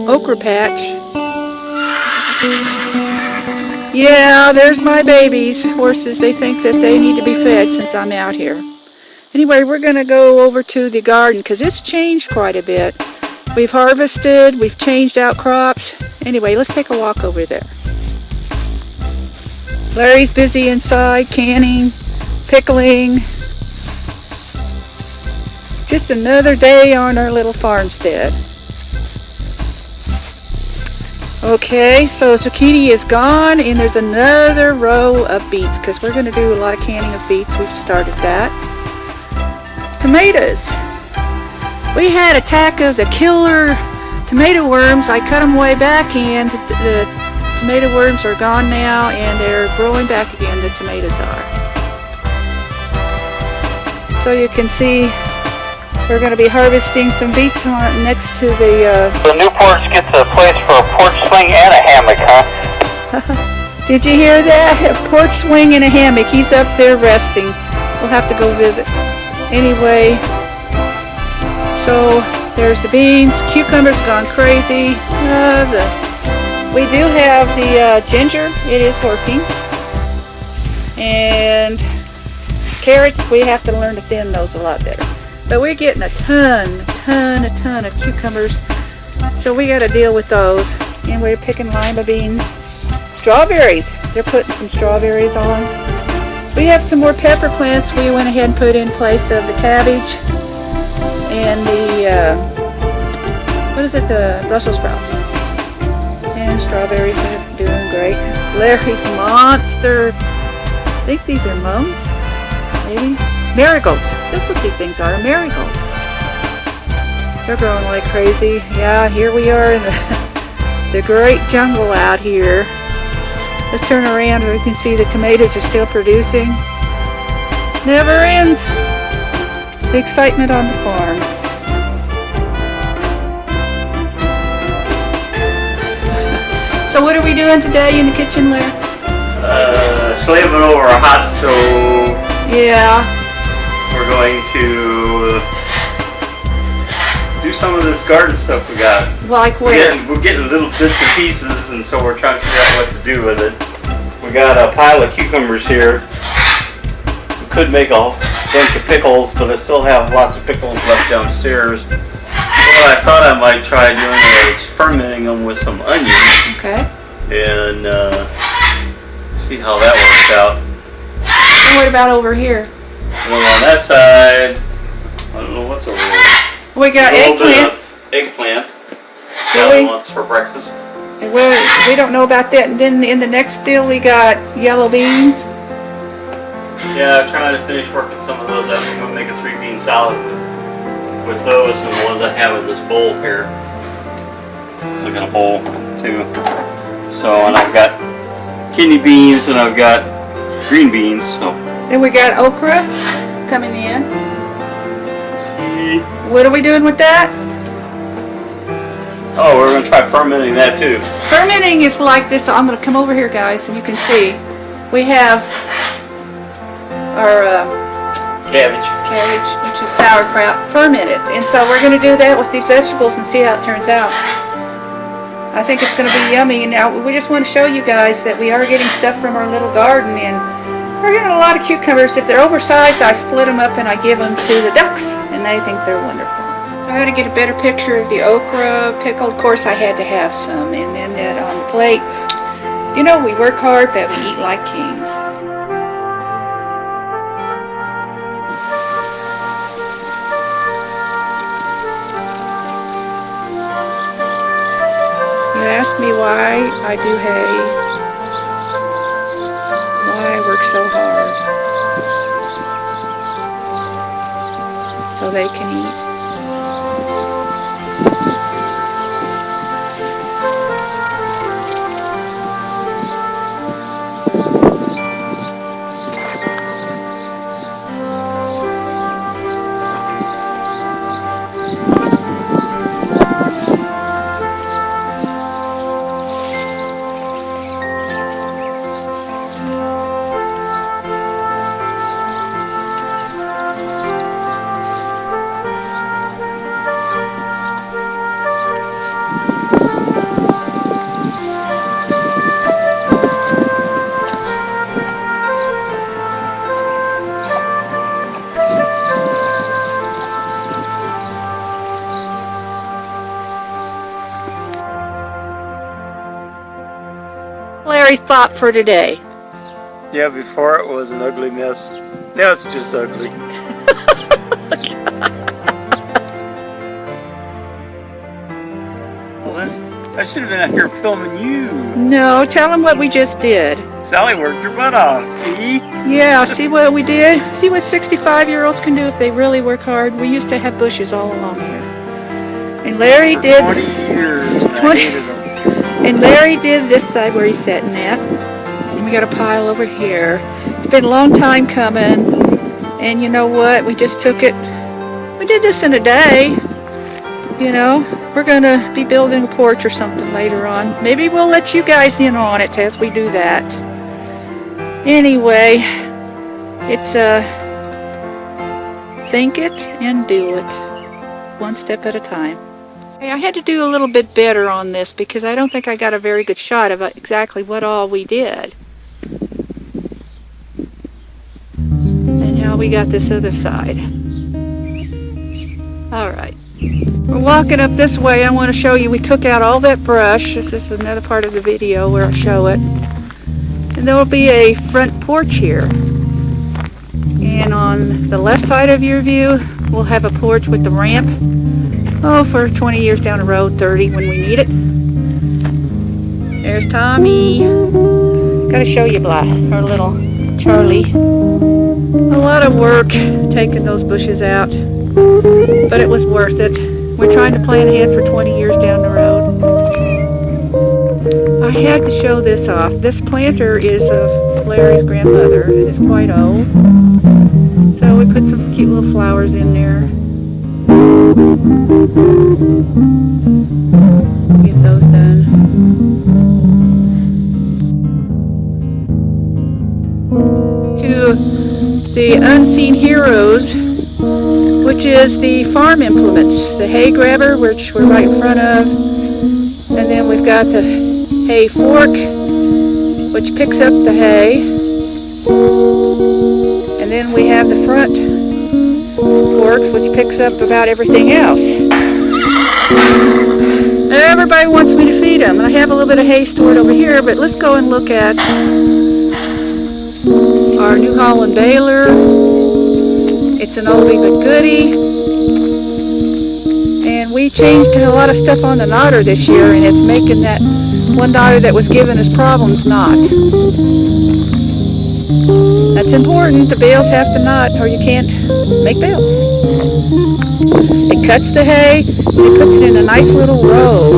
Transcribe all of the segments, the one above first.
okra patch. Yeah, there's my babies. Horses, they think that they need to be fed since I'm out here. Anyway, we're going to go over to the garden because it's changed quite a bit. We've harvested, we've changed out crops. Anyway, let's take a walk over there. Larry's busy inside canning, pickling. Just another day on our little farmstead. Okay, so zucchini is gone and there's another row of beets because we're going to do a lot of canning of beets. We've started that. Tomatoes. We had an attack of the killer tomato worms. I cut them way back and the tomato worms are gone now and they're growing back again, the tomatoes are. So you can see we're going to be harvesting some beets next to the... The Newports gets a place for a porch swing and a hammock, huh? Did you hear that? A porch swing and a hammock. He's up there resting. We'll have to go visit. Anyway, so there's the beans. Cucumbers gone crazy. We do have the ginger. It is working. And carrots, we have to learn to thin those a lot better. But we're getting a ton of cucumbers. So we got to deal with those. And we're picking lima beans. Strawberries. They're putting some strawberries on. We have some more pepper plants we went ahead and put in place of the cabbage. And the, the Brussels sprouts. And strawberries are doing great. Larry's monster. I think these are mums. Maybe. Marigolds. That's what these things are, marigolds. They're growing like crazy. Yeah, here we are in the great jungle out here. Let's turn around and we can see the tomatoes are still producing. Never ends. The excitement on the farm. So what are we doing today in the kitchen, Larry? Slaving over a hot stove. Yeah. We're going to do some of this garden stuff we got. Like where? We're getting little bits and pieces, and so we're trying to figure out what to do with it. We got a pile of cucumbers here. We could make a bunch of pickles, but I still have lots of pickles left downstairs. So what I thought I might try doing is fermenting them with some onions. Okay. And see how that works out. And what about over here? Well, on that side, I don't know what's over there. We got eggplant. Eggplant. Really? That wants for breakfast. And we don't know about that. And then in the next deal we got yellow beans. Yeah, I'm trying to finish working some of those up. I'm going to make a 3-bean salad with those and the ones I have in this bowl here. Let's look at a bowl too. So, and I've got kidney beans and I've got green beans. So. Then we got okra coming in. See? What are we doing with that? Oh, we're going to try fermenting that too. Fermenting is like this. So I'm going to come over here, guys, and you can see we have our cabbage, which is sauerkraut, fermented. And so we're going to do that with these vegetables and see how it turns out. I think it's going to be yummy. And now we just want to show you guys that we are getting stuff from our little garden, and we're getting a lot of cucumbers. If they're oversized, I split them up and I give them to the ducks, and they think they're wonderful. So I had to get a better picture of the okra pickled. Of course, I had to have some, and then that on the plate. You know, we work hard, but we eat like kings. You ask me why I do hay, why I work so hard, so they can eat. Larry's thought for today? Yeah, before it was an ugly mess. Now it's just ugly. I should have been out here filming you. No, tell them what we just did. Sally worked her butt off, see? Yeah, see what we did? See what 65-year-olds can do if they really work hard? We used to have bushes all along here. And Larry For did... 20 years, and I hated them. And Larry did this side where he's sitting at. And we got a pile over here. It's been a long time coming. And you know what? We just took it. We did this in a day. You know, we're going to be building a porch or something later on. Maybe we'll let you guys in on it as we do that. Anyway, it's think it and do it. One step at a time. Hey, I had to do a little bit better on this because I don't think I got a very good shot of exactly what all we did. And now we got this other side. Alright. We're walking up this way. I want to show you we took out all that brush. This is another part of the video where I show it. And there will be a front porch here. And on the left side of your view, we'll have a porch with the ramp. Oh, for 20 years down the road, 30 when we need it. There's Tommy. Gotta show you our little Charlie. A lot of work taking those bushes out, but it was worth it. We're trying to plan ahead for 20 years down the road. I had to show this off. This planter is of Larry's grandmother and is quite old. So we put some cute little flowers in there. Get those done. To the Unseen Heroes, which is the farm implements. The hay grabber, which we're right in front of. And then we've got the hay fork, which picks up the hay. And then we have the front forks, which picks up about everything else. Everybody wants me to feed them. I have a little bit of hay stored over here, but let's go and look at our New Holland baler. It's an oldie but goodie. And we changed a lot of stuff on the knotter this year, and it's making that one knotter that was given us problems knot. That's important. The bales have to knot or you can't make bales. It cuts the hay, and it puts it in a nice little row.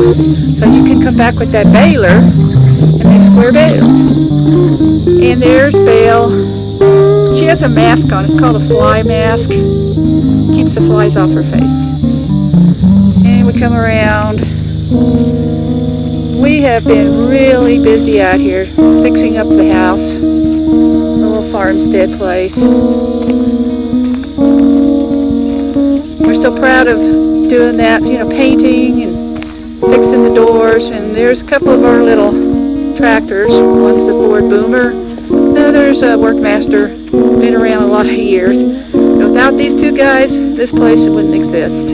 So you can come back with that baler and make square bales. And there's bale. She has a mask on. It's called a fly mask. Keeps the flies off her face. And we come around. We have been really busy out here fixing up the house. A little farmstead place. We're so proud of doing that, you know, painting and fixing the doors. And there's a couple of our little tractors. One's the Ford Boomer. The other's a Workmaster. Been around a lot of years. Without these two guys, this place wouldn't exist.